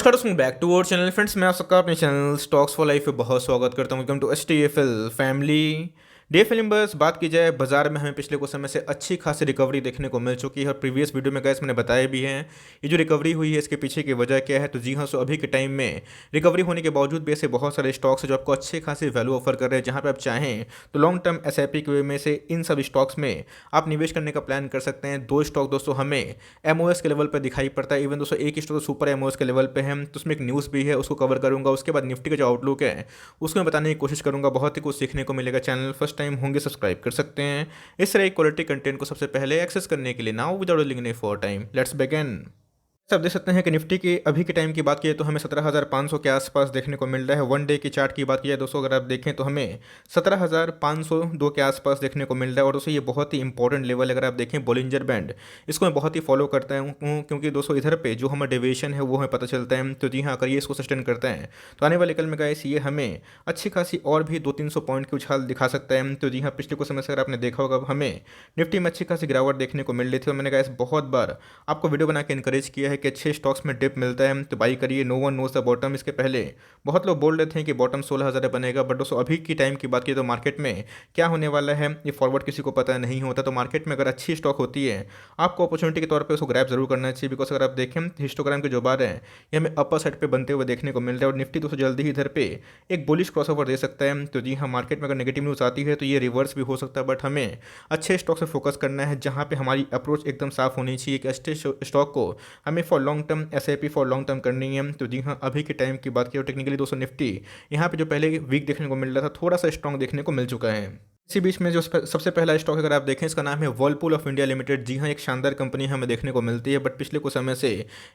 नमस्कार दोस्तों, back to our channel friends. मैं आप सबका अपने चैनल स्टॉक्स फॉर लाइफ पे बहुत स्वागत करता हूँ। Welcome to STFL family. DFL बस बात की जाए, बाजार में हमें पिछले कुछ समय से अच्छी खासी रिकवरी देखने को मिल चुकी है और प्रीवियस वीडियो में गैस मैंने बताया भी है ये जो रिकवरी हुई है इसके पीछे की वजह क्या है। तो जी हाँ, सो अभी के टाइम में रिकवरी होने के बावजूद भी ऐसे बहुत सारे स्टॉक्स हैं जो आपको अच्छे खासी वैल्यू ऑफर कर रहे हैं, जहाँ पे आप चाहें तो लॉन्ग टर्म SIP के वे में से इन सब स्टॉक्स में आप निवेश करने का प्लान कर सकते हैं। दो स्टॉक दोस्तों हमें MOS के लेवल पर दिखाई पड़ता है। इवन दोस्तों एक स्टॉक तो सुपर MOS के लेवल पे है, तो उसमें एक न्यूज़ भी है, उसको कवर करूंगा। उसके बाद निफ्टी का जो आउटलुक है उसको मैं बताने की कोशिश करूंगा। बहुत ही कुछ सीखने को मिलेगा। चैनल फर्स्ट टाइम होंगे सब्सक्राइब कर सकते हैं। इस तरह क्वालिटी कंटेंट को सबसे पहले एक्सेस करने के लिए now without link for time let's begin. आप देख सकते हैं कि निफ्टी की अभी के टाइम की बात की तो हमें 17,500 के आसपास देखने को मिल रहा है। वन डे की चार्ट की बात की जाए दोस्तों, अगर आप देखें तो हमें 17,502 के आसपास देखने को मिल रहा है। और दोस्तों ये बहुत ही इंपॉर्टेंट लेवल है। अगर आप देखें बॉलिंजर बैंड, इसको मैं बहुत ही फॉलो करता हूँ, क्योंकि दोस्तों इधर पे जो हमारा डेविएशन है वो हमें पता चलता है। तो जी हाँ, अगर ये इसको सस्टेन करता है तो आने वाले कल में गाइस ये हमें अच्छी खासी और भी 200-300 पॉइंट की उछाल दिखा सकता है। तो जी हाँ, पिछले कुछ समय से अगर आपने देखा होगा हमें निफ्टी में अच्छी खासी गिरावट देखने को मिल रही थी और मैंने गाइस बहुत बार आपको वीडियो बना के इनकरेज किया है कि अच्छे स्टॉक्स में डिप मिलता है तो बाई करिए। No one knows the bottom. इसके पहले बहुत लोग बोल रहे थे कि बॉटम 16,000 बनेगा, बट दोस्तों अभी की टाइम की बात की तो मार्केट में क्या होने वाला है ये फॉरवर्ड किसी को पता नहीं होता। तो मार्केट में अगर अच्छी स्टॉक होती है आपको अपॉर्चुनिटी के तौर पर उसको ग्रैब जरूर करना चाहिए। बिकॉज अगर आप देखें हिस्टोग्राम के जो बार है ये हमें अपर साइड पे बनते हुए देखने को मिल रहा है और निफ्टी दोस्तों जल्दी ही इधर पे एक बुलिश क्रॉसओवर दे सकता है। तो जी हाँ, मार्केट में अगर नेगेटिव न्यूज़ आती है तो ये रिवर्स भी हो सकता है, बट हमें अच्छे स्टॉक से फोकस करना है जहाँ पे हमारी अप्रोच एकदम साफ होनी चाहिए कि अच्छे स्टॉक को हमें for long term SIP for long term करनी है। तो जी हाँ, अभी के टाइम की बात की तो टेक्निकली दोस्तों निफ्टी यहाँ पे जो पहले वीक देखने को मिल रहा था थोड़ा सा स्ट्रॉन्ग देखने को मिल चुका है। इसी बीच में जो सबसे पहला स्टॉक अगर आप देखें इसका नाम है वर्लपूल ऑफ इंडिया लिमिटेड। जी हाँ, एक शानदार कंपनी हमें देखने को मिलती है, बट पिछले कुछ समय से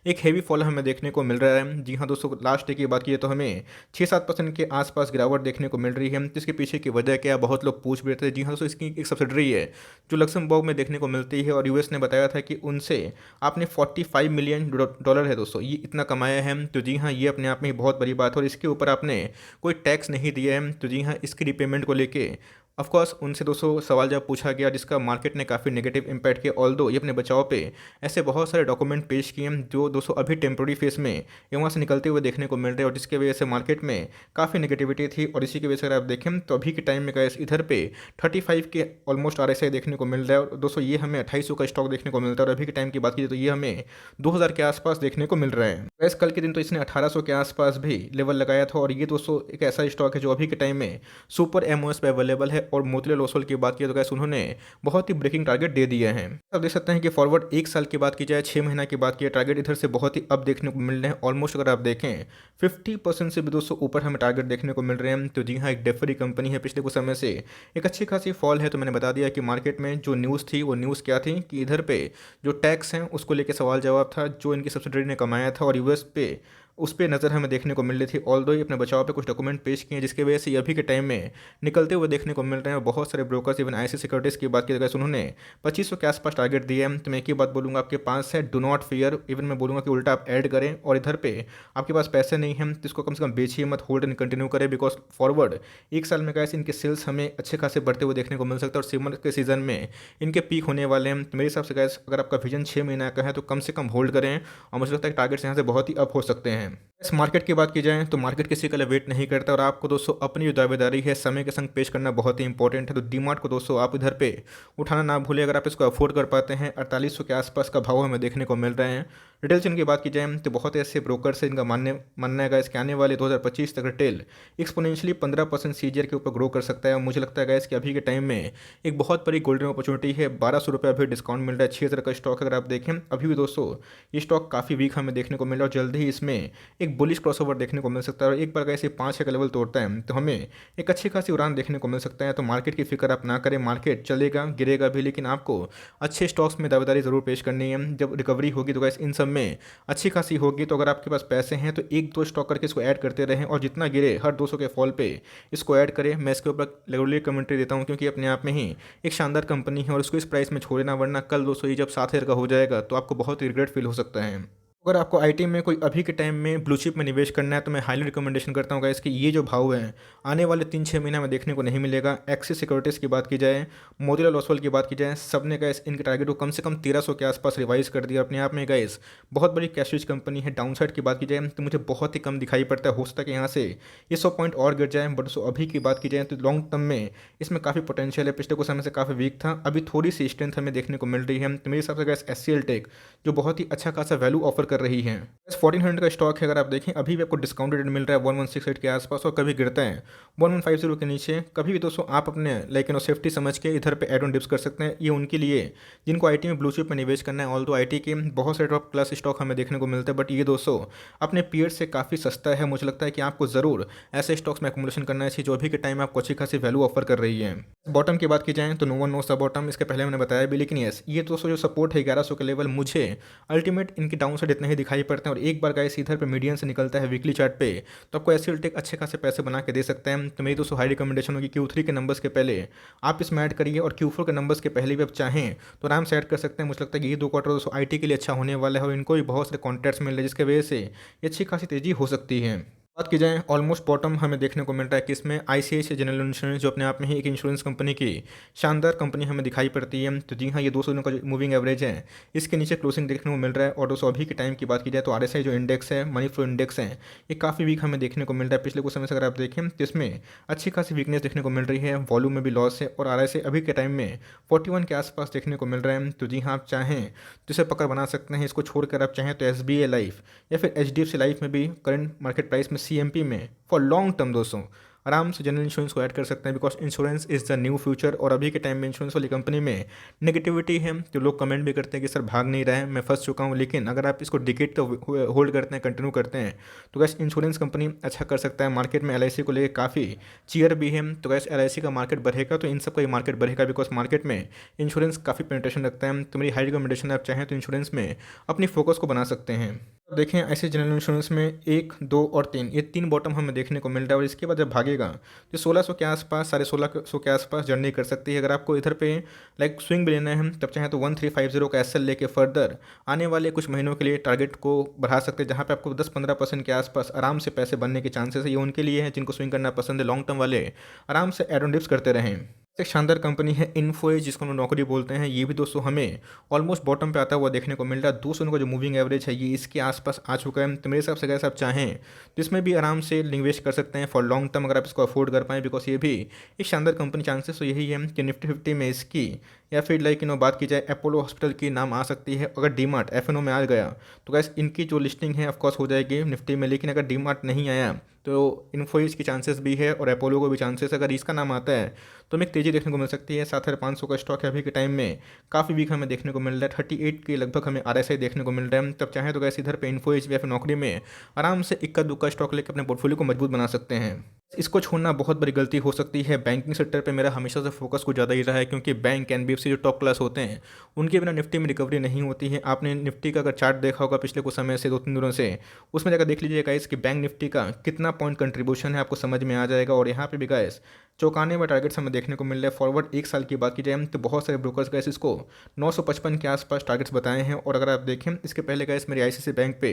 एक हेवी फॉल हमें देखने को मिल रहा है। जी हाँ दोस्तों, लास्ट डे की बात की तो हमें 6-7% के आसपास गिरावट देखने को मिल रही है। जिसके पीछे की वजह क्या, बहुत लोग पूछ भी रहे थे। जी हाँ दोस्तों, इसकी एक सब्सिडरी है जो लक्समबर्ग में देखने को मिलती है और US ने बताया था कि उनसे आपने $45 मिलियन है दोस्तों, ये इतना कमाया है। तो जी हाँ, ये अपने आप में ही बहुत बड़ी बात है और इसके ऊपर आपने कोई टैक्स नहीं दिया है। तो जी हाँ, इसकी रिपेमेंट को लेके ऑफकोर्स उनसे दोस्तों सवाल जब पूछा गया जिसका मार्केट ने काफ़ी नेगेटिव इम्पैक्ट किया। ऑल्दो ये अपने बचाव पे ऐसे बहुत सारे डॉक्यूमेंट पेश किए जो दोस्तों अभी टेम्प्रोरी फेस में ये वहाँ से निकलते हुए देखने को मिल रहे हैं और जिसकी वजह से मार्केट में काफ़ी नेगेटिविटी थी। और इसी की वजह से अगर आप देखें तो अभी के टाइम में गैस इधर पे 35 के ऑलमोस्ट RSI देखने को मिल रहा है और दोस्तों ये हमें 2800 का स्टॉक देखने को मिलता है। और अभी के टाइम की बात की तो ये हमें 2000 के आसपास देखने को मिल रहा है। गैस कल के दिन तो इसने 1800 के आसपास भी लेवल लगाया था और ये दोस्तों एक ऐसा स्टॉक है जो अभी के टाइम में सुपर MOS पे अवेलेबल है। और मोतीलाल ओसवाल की बात की तो गैस उन्होंने बहुत ही ब्रेकिंग टारगेट दे दिए हैं। अब देख सकते हैं कि फॉरवर्ड एक साल की बात की जाए, 6 महीना की बात की टारगेट इधर से बहुत ही अब देखने को मिल रहे हैं। ऑलमोस्ट अगर आप देखें 50% से भी दोस्तों ऊपर हमें टारगेट देखने को मिल रहे हैं। तो जी हाँ, एक डेफरी कंपनी है, पिछले कुछ समय से एक अच्छी खासी फॉल है। तो मैंने बता दिया कि मार्केट में जो न्यूज़ थी वो न्यूज़ क्या थी कि इधर पे जो टैक्स हैं उसको लेकर सवाल जवाब था जो इनकी सब्सिडरी ने कमाया था और US पे उस पर नज़र हमें देखने को मिल रही थी। ऑल्दो ये अपने बचाव पे कुछ डॉक्यूमेंट पेश किए जिसकी वजह से अभी के टाइम में निकलते हुए देखने को मिल रहे हैं। बहुत सारे ब्रोकर्स इवन IC सिक्योरिटीज़ की बात की तो उन्होंने 2500 के आसपास टारगेट दिए हैं। तो मैं एक ही बात बोलूँगा, आपके पास है डू नॉट फियर। इवन मैं बोलूँगा कि उल्टा आप ऐड करें और इधर पे आपके पास पैसे नहीं हैं तो इसको कम से कम बेचिए मत, होल्ड एंड कंटिन्यू करें। बिकॉज फॉरवर्ड एक साल में कैसे इनके सेल्स हमें अच्छे खासे बढ़ते हुए देखने को मिल सकता है और समर के सीजन में इनके पीक होने वाले हैं। तो मेरे हिसाब से गैस अगर आपका विजन 6 महीना का है तो कम से कम होल्ड करें और मुझे लगता है टारगेट्स यहाँ से बहुत ही अप हो सकते हैं। इस मार्केट की बात की जाए तो मार्केट किसी के लिए वेट नहीं करता और आपको दोस्तों अपनी जो दावेदारी है समय के संग पेश करना बहुत ही इंपॉर्टेंट है। तो डीमार्ट को दोस्तों आप इधर पे उठाना ना भूलें अगर आप इसको अफोर्ड कर पाते हैं। 4800 के आसपास का भाव हमें देखने को मिल रहे हैं। रिटेल चेन की बात की जाए तो बहुत ऐसे ब्रोकर्स हैं इनका मानना है इसके आने वाले 2025 तक रिटेल एक्सपोनेंशियली 15% CAGR के ऊपर ग्रो कर सकता है। और मुझे लगता है गैस कि अभी के टाइम में एक बहुत बड़ी गोल्डन अपॉर्चुनिटी है। 1200 अभी डिस्काउंट मिल रहा है। 6000 का स्टॉक अगर आप देखें अभी भी दोस्तों ये स्टॉक काफ़ी वीक हमें देखने को मिल रहा है और जल्दी ही इसमें एक बुलिश क्रॉसओवर देखने को मिल सकता है। और एक बार कैसे 5-6 का लेवल तोड़ता है तो हमें एक अच्छी खासी उड़ान देखने को मिल सकता है। तो मार्केट की फिक्र आप ना करें, मार्केट चलेगा गिरेगा भी लेकिन आपको अच्छे स्टॉक्स में दावेदारी जरूर पेश करनी है। जब रिकवरी होगी तो गैस इन सब में अच्छी खासी होगी। तो अगर आपके पास पैसे हैं तो 1-2 स्टॉक करके इसको ऐड करते रहें और जितना गिरे हर 200 के फॉल पे इसको ऐड करें। मैं इसके ऊपर रेगुलरली कमेंट्री देता हूँ क्योंकि अपने आप में ही एक शानदार कंपनी है और उसको इस प्राइस में छोड़ना, वरना कल 200 जब 7,000 का हो जाएगा तो आपको बहुत रिग्रेट फील हो सकता है। अगर आपको आईटी में कोई अभी के टाइम में ब्लू चिप में निवेश करना है तो मैं हाईली रिकमेंडेशन करता हूँ गाइस कि ये जो भाव है आने वाले 3-6 महीने में देखने को नहीं मिलेगा। एक्सिस सिक्योरिटीज़ की बात की जाए, मोतीलाल ओसवाल की बात की जाए, सबने गाइस इनके टारगेट को कम से कम 1300 के आसपास रिवाइज कर दिया अपने आप में गाइस। बहुत बड़ी कैश रिच कंपनी है। डाउनसाइड की बात की जाए तो मुझे बहुत ही कम दिखाई पड़ता है, हो सकता है कि यहाँ से ये 100 पॉइंट और गिर जाए, बट अभी की बात की जाए तो लॉन्ग टर्म में इसमें काफ़ी पोटेंशियल है। पिछले कुछ समय से काफ़ी वीक था, अभी थोड़ी सी स्ट्रेंथ हमें देखने को मिल रही है। तो मेरे हिसाब से गाइस एचसीएल टेक जो बहुत ही अच्छा खासा वैल्यू ऑफर कर रही है। 1400 का स्टॉक है, अगर आप देखें अभी भी आपको डिस्काउंटेड मिल रहा है 1168 के आसपास और कभी गिरता है 1150 के नीचे। कभी भी दोस्तों आप अपने सेफ्टी समझ के इधर पे एड ऑन डिप्स कर सकते हैं। ये उनके लिए जिनको आईटी में ब्लू चिप में निवेश करना है। ऑल दो आईटी के बहुत सारे टॉप क्लास स्टॉक हमें देखने को मिलते हैं, बट ये दोस्तों अपने पीयर से काफ़ी सस्ता है। मुझे लगता है कि आपको ज़रूर ऐसे स्टॉक्स में एकोमोडेशन करना चाहिए जो अभी के टाइम में आपको अच्छी खासी वैल्यू ऑफर कर रही है। बॉटम की बात की जाए तो no one knows the bottom, इसके पहले मैंने बताया भी, लेकिन यस ये दोस्तों जो सपोर्ट है 1100 के लेवल, मुझे अल्टीमेट इनकी डाउन साइड इतने ही दिखाई पड़ते हैं। और एक बार गाइस इधर पे मीडियन से निकलता है वीकली चार्ट पे तो आपको एचसीएल टेक अच्छे खासे पैसे बना के दे सकते हैं। तो मेरी दोस्तों हाई रिकमेंडेशन होगी Q3 के नंबर्स के पहले आप इसमें ऐड करिए और Q4 के नंबर्स के पहले भी आप चाहें तो आराम से ऐड कर सकते हैं। मुझे लगता है कि ये 2 क्वार्टर दोस्तों आईटी के लिए अच्छा होने वाला है और इनको भी बहुत सारे कॉन्ट्रैक्ट्स मिल रहे हैं जिसकी वजह से ये अच्छी खासी तेजी हो सकती है। बात की जाए ऑलमोस्ट बॉटम हमें देखने को मिल रहा है कि इसमें आईसीआईसीआई जनरल इंश्योरेंस जो अपने आप में ही एक इंश्योरेंस कंपनी की शानदार कंपनी हमें दिखाई पड़ती है। तो जी हाँ, ये 200 दिनों का जो मूविंग एवरेज है इसके नीचे क्लोजिंग देखने को मिल रहा है। और दोस्तों अभी के टाइम की बात की जाए तो आरएसआई जो इंडेक्स है, मनी फ्लो इंडेक्स है, ये काफ़ी वीक हमें देखने को मिल रहा है। पिछले कुछ समय से अगर आप देखें तो इसमें अच्छी खासी वीकनेस देखने को मिल रही है, वॉल्यूम में भी लॉस है और आरएसआई अभी के टाइम में 41 के आसपास देखने को मिल रहा है। तो जी हाँ, आप चाहें तो इसे पकड़ बना सकते हैं। इसको छोड़कर आप चाहें तो एसबीआई लाइफ या फिर एचडीएफसी लाइफ में भी करंट मार्केट प्राइस में सीएमपी में फॉर लॉन्ग टर्म दोस्तों आराम से जनरल इंश्योरेंस को ऐड कर सकते हैं, because insurance is the new future. और अभी के टाइम में इंश्योरेंस वाली कंपनी में नेगेटिविटी है तो लोग कमेंट भी करते हैं कि सर भाग नहीं रहा है, मैं फंस चुका हूँ। लेकिन अगर आप इसको डिकेट तो होल्ड करते हैं, कंटिन्यू करते हैं तो गैस इंश्योरेंस कंपनी अच्छा कर सकता है। मार्केट में एलआईसी को लेकर काफ़ी चीयर भी है, तो गैस एलआईसी का मार्केट बढ़ेगा तो इन सब का ही मार्केट बढ़ेगा, बिकॉज मार्केट में इंश्योरेंस काफ़ी पेनिट्रेशन रखता है। तो मेरी हाई रिकमेंडेशन है, आप चाहें तो इंश्योरेंस में अपनी फोकस को बना सकते हैं। देखें ऐसे जनरल इंश्योरेंस में 1, 2 और 3 ये 3 बॉटम हमें देखने को मिल रहा है। और इसके बाद जब भागेगा तो 1600 के आसपास, 1650 के आसपास जर्नी कर सकती है। अगर आपको इधर पे लाइक स्विंग भी लेना है तब चाहे तो 1350 का एसएल लेके फर्दर आने वाले कुछ महीनों के लिए टारगेट को बढ़ा सकते हैं, जहाँ पे आपको 10-15% के आसपास आराम से पैसे बनने के चांसेस है। ये उनके लिए है जिनको स्विंग करना पसंद है, लॉन्ग टर्म वाले आराम से एड ऑन डिप्स करते रहें। एक शानदार कंपनी है इन्फोएज जिसको हम नौकरी बोलते हैं। ये भी दोस्तों हमें ऑलमोस्ट बॉटम पे आता हुआ देखने को मिल रहा है। 200 का जो मूविंग एवरेज है ये इसके आसपास आ चुका है। तो मेरे हिसाब से अगर आप चाहें तो इसमें भी आराम से निवेश कर सकते हैं फॉर लॉन्ग टर्म, अगर आप इसको अफोर्ड कर पाएँ, बिकॉज ये भी एक शानदार कंपनी। चांसेस तो यही है कि निफ्टी 50 में इसकी या फिर लाइक बात की जाए अपोलो हॉस्पिटल की नाम आ सकती है। अगर डीमार्ट एफएनओ में आ गया तो गैस इनकी जो लिस्टिंग है ऑफकोर्स हो जाएगी निफ्टी में। लेकिन अगर डीमार्ट नहीं आया तो इन्फोइस की चांसेस भी है और अपोलो को भी चांसेस, अगर इसका नाम आता है तो हमें एक तेज़ी देखने को मिल सकती है। 7500 का स्टॉक है अभी के टाइम में, काफ़ी वीक हमें देखने को मिल रहा है। 38 के लगभग हमें आरएसआई देखने को मिल रहा है। तब चाहे तो गैस इधर पे इन्फोइस या फिर नौकरी में आराम से इक्का दुक्का स्टॉक लेकर अपने पोर्टफोलियो को मजबूत बना सकते हैं। इसको छोड़ना बहुत बड़ी गलती हो सकती है। बैंकिंग सेक्टर पे मेरा हमेशा से फोकस कुछ ज़्यादा ही रहा है, क्योंकि बैंक एनबीएफसी जो टॉप क्लास होते हैं उनके बिना निफ्टी में रिकवरी नहीं होती है। आपने निफ्टी का अगर चार्ट देखा होगा पिछले कुछ समय से 2-3 दिनों से, उसमें जाकर देख लीजिएगा इसकी बैंक निफ्टी का कितना पॉइंट कंट्रीब्यूशन है, आपको समझ में आ जाएगा। और यहाँ पे भी गाइस चौंकाने वाले टारगेट्स हमें देखने को मिल रहे हैं। फॉरवर्ड 1 साल की बात की जाए तो बहुत सारे ब्रोकर्स गैस इसको 955 के आसपास टारगेट्स बताए हैं। और अगर आप देखें इसके पहले गैस मेरी आईसीआईसीआई बैंक पे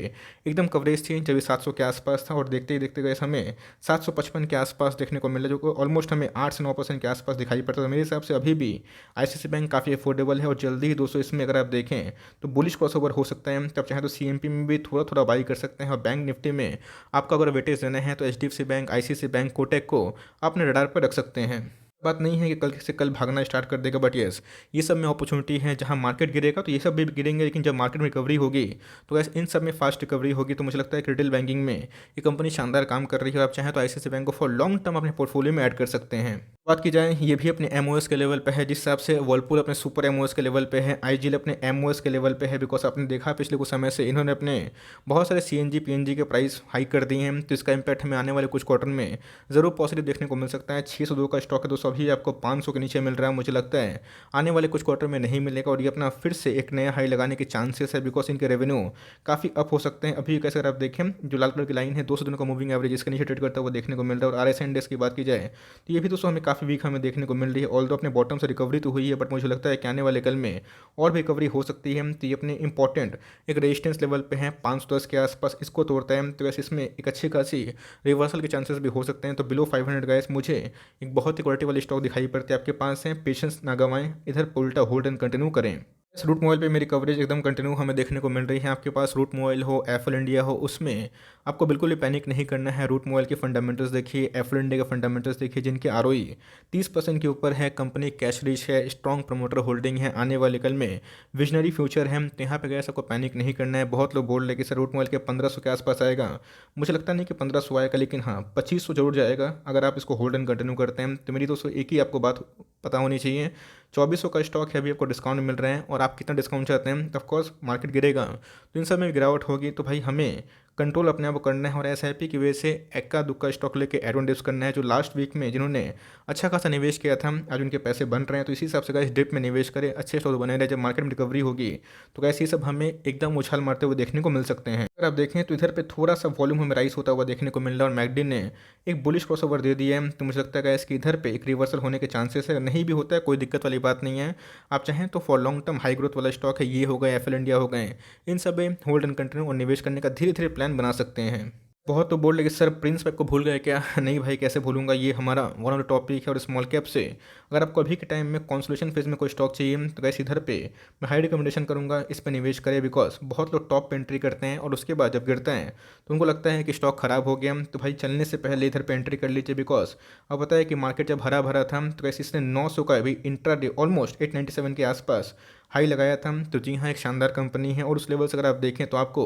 एकदम कवरेज थी जब ये 700 के आसपास था, और देखते ही देखते गैस हमें 755 के आसपास देखने को मिला, जो कि ऑलमोस्ट हमें 8 से 9% के आसपास दिखाई पड़ता है। तो मेरे हिसाब से अभी भी आईसीआईसीआई बैंक काफ़ी अफोर्डेबल है और जल्दी ही दोस्तों इसमें अगर आप देखें तो बुलिश क्रॉसओवर हो सकता है। तब चाहे तो सीएमपी में भी थोड़ा थोड़ा बाई कर सकते हैं। और बैंक निफ्टी में आपका अगर वेटेज देना है तो HDFC bank, ICICI bank, Kotak को अपने रडार पर रख सकते हैं। बात नहीं है कि कल से कल भागना स्टार्ट कर देगा, बट यस ये सब में अपॉर्चुनिटी है। जहां मार्केट गिरेगा तो ये सब भी गिरेंगे, लेकिन जब मार्केट में रिकवरी होगी तो गैस इन सब में फास्ट रिकवरी होगी। तो मुझे लगता है कि रिटेल बैंकिंग में ये कंपनी शानदार काम कर रही है। और आप चाहें तो आईसीआईसीआई बैंक को फॉर लॉन्ग टर्म अपने पोर्टफोलियो में ऐड कर सकते हैं। बात की जाए ये भी अपने एमओएस के लेवल पे है, जिस हिसाब से वर्लपूल अपने सुपर एमओएस के लेवल पे है, आईजीएल अपने एमओएस के लेवल पे है। बिकॉज आपने देखा पिछले कुछ समय से इन्होंने अपने बहुत सारे सीएनजी पीएनजी के प्राइस हाई कर दिए हैं। तो इसका इंपैक्ट हमें आने वाले कुछ क्वार्टर में ज़रूर पॉजिटिव देखने को मिल सकता है। 602 का स्टॉक है दोस्तों, अभी आपको 500 के नीचे मिल रहा है। मुझे लगता है आने वाले कुछ क्वार्टर में नहीं मिलेगा और ये अपना फिर से एक नया हाई लगाने के चांसेस है, बिकॉज इनके रेवेन्यू काफ़ी अप हो सकते हैं। अभी कैसे अगर आप देखें जो लाल कलर की लाइन है 200 दिनों का मूविंग एवरेज इसके नीचे ट्रेड करता हुआ देखने को मिल रहा है। और आरएसआई इंडेक्स की बात की जाए तो ये भी दोस्तों हमें काफ़ी वीक हमें देखने को मिल रही है। ऑल्दो अपने बॉटम से रिकवरी तो हुई है, बट मुझे लगता है कि आने वाले कल में और भी रिकवरी हो सकती है। तो ये अपने इंपॉर्टेंट एक रेजिस्टेंस लेवल पे है 510 के आसपास, इसको तोड़ता है तो वैसे इसमें एक अच्छी खासी रिवर्सल के चांसेस भी हो सकते हैं। तो बिलो 500 गाइस मुझे एक बहुत ही क्वालिटी वाली स्टॉक दिखाई पड़ती है आपके पास है। पेशेंस ना गवाएं, इधर उल्टा होल्ड एंड कंटिन्यू करें। इस रूट मोबाइल पे मेरी कवरेज एकदम कंटिन्यू हमें देखने को मिल रही है। आपके पास रूट मोबाइल हो, एफएल इंडिया हो, उसमें आपको बिल्कुल भी पैनिक नहीं करना है। रूट मोबाइल के फंडामेंटल्स देखिए, एफएल इंडिया के फंडामेंटल्स देखिए, जिनके आरओई 30% के ऊपर है। कंपनी कैश रिच है, स्ट्रॉन्ग प्रमोटर होल्डिंग है, आने वाले कल में विजनरी फ्यूचर है। तो यहाँ पे गए सबको पैनिक नहीं करना है। बहुत लोग बोल रहे कि सर रूट मोबाइल के 1500 के आसपास आएगा, मुझे लगता नहीं कि 1500 आएगा, लेकिन हाँ 2500 जरूर जाएगा अगर आप इसको होल्ड एंड कंटिन्यू करते हैं। तो मेरी दोस्तों एक ही आपको बात पता होनी चाहिए, 2400 का स्टॉक है, अभी आपको डिस्काउंट मिल रहे हैं और आप कितना डिस्काउंट चाहते हैं। तो ऑफकोर्स मार्केट गिरेगा तो इन सब में गिरावट होगी, तो भाई हमें कंट्रोल अपने आप को करना है और एसआईपी की वजह से एक्का दुक्का स्टॉक लेके एडवांटेज करना है। जो लास्ट वीक में जिन्होंने अच्छा खासा निवेश किया था, आज उनके पैसे बन रहे हैं। तो इसी हिसाब से गाइस डिप में निवेश करें, अच्छे स्टॉक बने रहे। जब मार्केट में रिकवरी होगी तो गाइस ये सब हमें एकदम उछाल मारते हुए देखने को मिल सकते हैं। अगर आप देखें तो इधर पे थोड़ा सा वॉल्यूम हमें राइज होता हुआ देखने को मिल रहा है और मैकडी ने एक बुलिश क्रॉसओवर दे दिया है। तो मुझे लगता है गाइस कि इधर पे एक रिवर्सल होने के चांसेस है, नहीं भी होता है कोई दिक्कत वाली बात नहीं है। आप चाहें तो for long term high growth वाला स्टॉक है, ये हो गए, एफएल इंडिया हो गए, इन सब में होल्ड एंड कंटिन्यू और निवेश करने का धीरे धीरे प्लान बना सकते हैं। बहुत तो बोल रहे कि सर प्रिंस पैक को भूल गए क्या? नहीं भाई, कैसे भूलूंगा, ये हमारा वन ऑफ द टॉपिक है। और स्मॉल कैप से अगर आपको अभी के टाइम में कॉन्सोलेशन फेज में कोई स्टॉक चाहिए तो गैस इधर पे मैं हाई रिकमेंडेशन करूंगा, इस पर निवेश करें। बिकॉज बहुत लोग टॉप पे एंट्री करते हैं और उसके बाद जब गिरते हैं तो उनको लगता है कि स्टॉक खराब हो गया, तो भाई चलने से पहले इधर पे एंट्री कर लीजिए। बिकॉज अब पता है कि मार्केट जब हरा भरा था तो कैसे इसने 900 का अभी इंट्रा डे ऑलमोस्ट 897 के आसपास हाई लगाया था। तो जी हाँ, एक शानदार कंपनी है और उस लेवल से अगर आप देखें तो आपको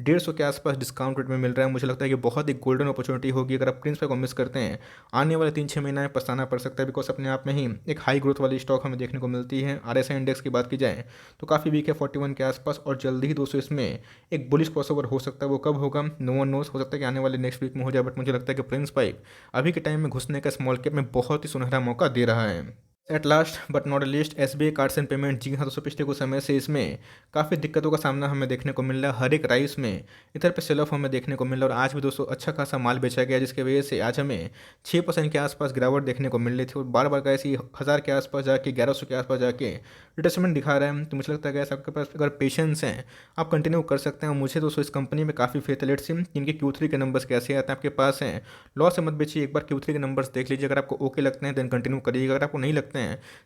150 के आसपास डिस्काउंट रेट में मिल रहा है। मुझे लगता है कि बहुत ही गोल्डन अपॉर्चुनिटी होगी। अगर आप प्रिंस पे को मिस करते हैं, आने वाले 3-6 महीना में पछताना पड़ सकता है। बिकॉज अपने आप में ही एक हाई ग्रोथ वाली स्टॉक हमें देखने को मिलती है। आरएसआई इंडेक्स की बात की जाए तो काफ़ी वीक है 41 के आसपास और जल्दी ही दोस्तों इसमें एक बुलिश क्रॉसओवर हो सकता है। वो कब होगा नो वन नोस, हो सकता है कि आने वाले नेक्स्ट वीक में हो जाए। बट मुझे लगता है कि प्रिंस पाइप अभी के टाइम में घुसने का स्मॉल कैप में बहुत ही सुनहरा मौका दे रहा है। At last but not least SBI cards and payment, जी हाँ दोस्तों, पिछले कुछ समय से इसमें काफ़ी दिक्कतों का सामना हमें देखने को मिल रहा है। हर एक राइस में इधर पे सेल ऑफ हमें देखने को मिल रहा है और आज भी दोस्तों अच्छा खासा माल बेचा गया, जिसकी वजह से आज हमें 6% के आसपास गिरावट देखने को मिल रही थी और बार बार ऐसी 1000 के आसपास जाके 1100 के आसपास जाके रिट्रेसमेंट दिखा रहा है। तो मुझे लगता है गैस आपके पास अगर पेशेंस हैं आप कंटिन्यू कर सकते हैं। मुझे दोस्तों इस कंपनी में काफ़ी फेथ है। लेट्स सी इनके Q3 के नंबर्स कैसे आते हैं आपके पास हैं, लॉस से मत बेचिए, एक बार Q3 के नंबर्स देख लीजिए। अगर आपको ओके लगते हैं देन कंटिन्यू करिएगा, अगर आपको नहीं लगते हैं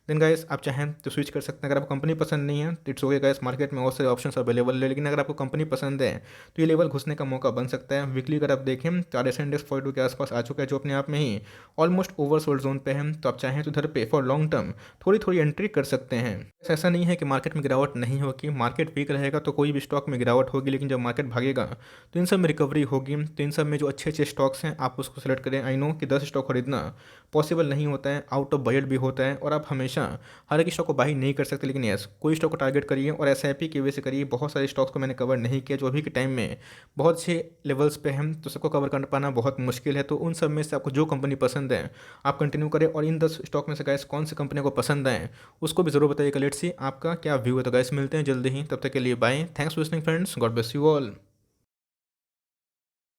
देन गाइस आप चाहें तो स्विच कर सकते हैं। अगर आपको कंपनी पसंद नहीं है तो इट्स ओके गाइस, मार्केट में बहुत सारे ऑप्शंस अवेलेबल है। लेकिन अगर आपको कंपनी पसंद है तो ये लेवल घुसने का मौका बन सकता है। वीकली अगर आप देखें तो आरएसआई इंडेक्स 42 के आसपास आ चुका है, जो अपने आप में ही ऑलमोस्ट ओवरसोल्ड जोन पे है। तो आप चाहें तो इधर पे फॉर लॉन्ग टर्म थोड़ी थोड़ी एंट्री कर सकते हैं। ऐसा नहीं है कि मार्केट में गिरावट नहीं होगी, मार्केट वीक रहेगा तो कोई भी स्टॉक में गिरावट होगी, लेकिन जब मार्केट भागेगा तो इन सब में रिकवरी होगी। तो इन सब में जो अच्छे अच्छे स्टॉक्स हैं आप उसको सेलेक्ट करें। आई नो कि 10 स्टॉक खरीदना पॉसिबल नहीं होता है, आउट ऑफ बजट भी होता है और आप हमेशा हर एक स्टॉक को बाई नहीं कर सकते। लेकिन यस, कोई स्टॉक को टारगेट करिए और एसआईपी की वजह से करिए। बहुत सारे स्टॉक्स को मैंने कवर नहीं किया जो अभी के टाइम में बहुत अच्छे लेवल्स पे हैं, तो सबको कवर कर पाना बहुत मुश्किल है। तो उन सब में से आपको जो कंपनी पसंद है आप कंटिन्यू करें और इन 10 स्टॉक में से गाइस कौन सी कंपनी को पसंद है उसको भी जरूर बताइएगा। लेट्स सी आपका क्या व्यू है। तो गाइस मिलते हैं जल्दी ही, तब तक के लिए bye. Thanks for listening friends, God bless you all.